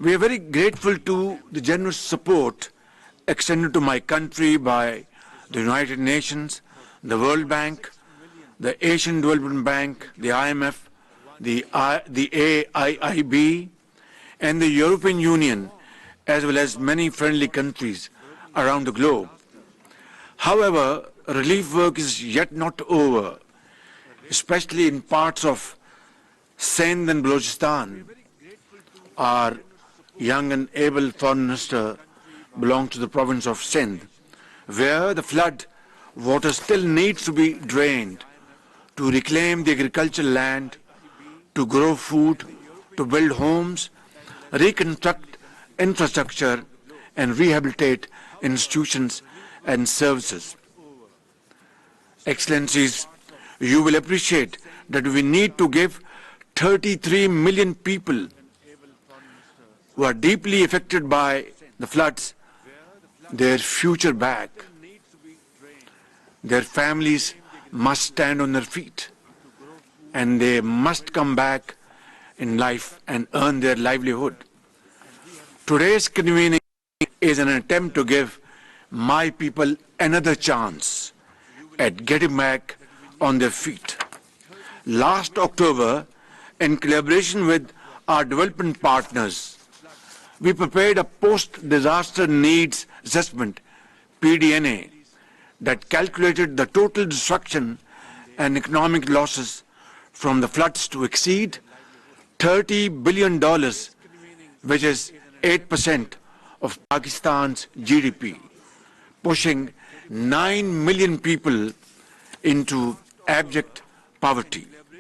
We are very grateful to the generous support extended to my country by the United Nations, the World Bank, the Asian Development Bank, the IMF, the AIIB, and the European Union, as well as many friendly countries around the globe. However, relief work is yet not over, especially in parts of Sindh and Balochistan. Our young and able Foreign Minister belongs to the province of Sindh, where the flood water still needs to be drained to reclaim the agricultural land, to grow food, to build homes, reconstruct infrastructure, and rehabilitate institutions and services. Excellencies, you will appreciate that we need to give 33 million people who are deeply affected by the floods their future back. Their families must stand on their feet, and they must come back in life and earn their livelihood. Today's convening is an attempt to give my people another chance at getting back on their feet. Last October, in collaboration with our development partners, we prepared a post-disaster needs assessment, PDNA, that calculated the total destruction and economic losses from the floods to exceed $30 billion, which is 8% of Pakistan's GDP, pushing 9 million people into abject poverty.